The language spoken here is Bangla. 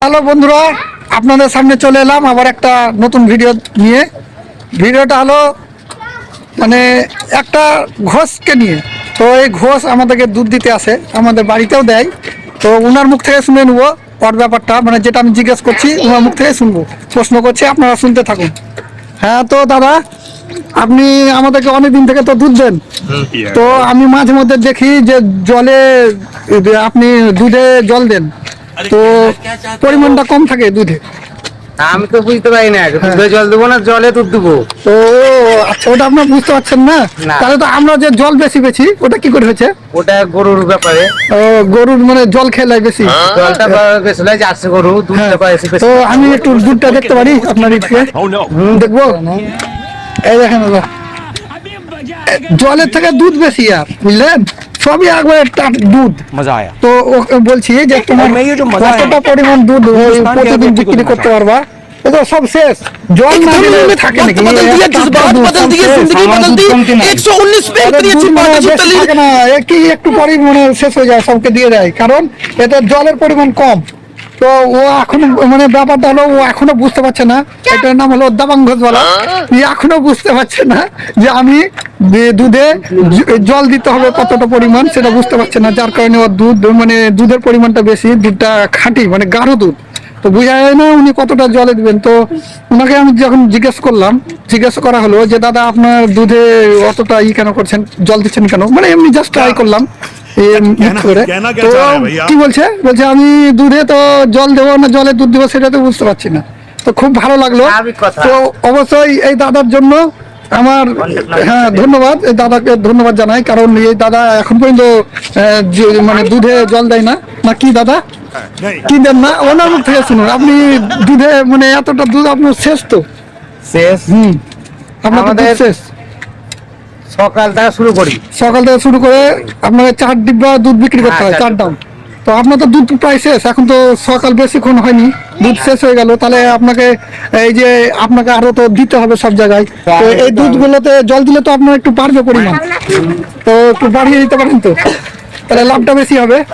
হ্যালো বন্ধুরা, আপনাদের সামনে চলে এলাম আবার একটা নতুন ভিডিও নিয়ে। ভিডিওটা হলো মানে একটা ঘোষকে নিয়ে। তো এই ঘোষ আমাদেরকে দুধ দিতে আসে, আমাদের বাড়িতেও দেয়। তো ওনার মুখ থেকে শুনে নেবো ওর ব্যাপারটা, মানে যেটা আমি জিজ্ঞেস করছি ওনার মুখ থেকে শুনবো। প্রশ্ন করছি, আপনারা শুনতে থাকুন। হ্যাঁ, তো দাদা আপনি আমাদেরকে অনেকদিন থেকে তো দুধ দেন। তো আমি মাঝে মধ্যে দেখি যে জলে আপনি দুধে জল দেন, তো পরিমাণটা কম থাকে দুধে। আমি তো বুঝতে পারি না, দুধে জল দেবো না জলে দুধ দেবো। তো আচ্ছা, ওটা আপনার বুঝতে পারছেন না? তাহলে তো আমরা যে জল বেশি বেশি ওটা কি করে হয়েছে? ওটা গরুর ব্যাপারে। গরুর মানে জল খেলায় বেশি, জলটা বেশি লাগে, জার্সি গরু দুধটা বেশি। তো আমি একটু দুধটা দেখতে পারি আপনার থেকে? দেখবো? এই দেখেন দাদা, জলের থেকে দুধ বেশি, আর বুঝলেন সবই একবারে দুধ। मजा आया। তো ওকে বলছি যে তোমার কতটা পরিমাণ দুধ প্রতিদিন বিক্রি করতে পারবা? এটা সব শেষ, জল না দিলে থাকে নাকি? থাকে না, কি একটু পরে মানে শেষ হয়ে যায়, সবকে দিয়ে দেয়, কারণ এটা জলের পরিমাণ কম। তো ও এখনো মানে ব্যাপারটা হলো, ও এখনো বুঝতে পারছে না। এটার নাম হলো দাবাং ঘোষওয়ালা। এখনো বুঝতে পারছে না যে আমি দুধে জল দিতে হবে কতটা পরিমাণ, সেটা বুঝতে পারছে না। যার কারণে ওর দুধ মানে দুধের পরিমাণটা বেশি, দুধটা খাঁটি মানে গাঢ় দুধ। তো বোঝা যায় না উনি কতটা জলে দিবেন। তো ওনাকে আমি যখন জিজ্ঞেস করা হলো যে দাদা আপনার দুধে অতটা কেন করছেন, জল দিচ্ছেন কেন, মানে এমনি জাস্ট ট্রাই করলাম করে। তো কি বলছে আমি দুধে তো জল দেবো না জলে দুধ দেবো সেটা তো বুঝতে পারছি না। তো খুব ভালো লাগলো। তো অবশ্যই এই দাদার জন্য আমার ধন্যবাদ, এই দাদাকে ধন্যবাদ জানাই, কারণ এই দাদা এখন পর্যন্ত মানে দুধে জল দেয় না। না কি দাদা কি দেন না? ওনার মুখ থেকে শুনুন, আপনি দুধে মানে এতটা দুধ আপনার শেষ তো শেষ। আপনার দুধ শেষ। সকাল থেকে শুরু করে আপনাকে 4 ডিব্বা দুধ বিক্রি করতে হয়, 4 দাম। তো আপনার তো দুধ প্রায় শেষ, এখন তো সকাল বেশিক্ষণ হয়নি, দুধ শেষ হয়ে গেল। তাহলে আপনাকে এই যে আপনাকে আরো তো দিতে হবে সব জায়গায়। তো এই দুধগুলোতে জল দিলে তো আপনার একটু বাড়বে পরিমাণ, তো একটু বাড়িয়ে দিতে পারেন, তো তাহলে লাভটা বেশি হবে।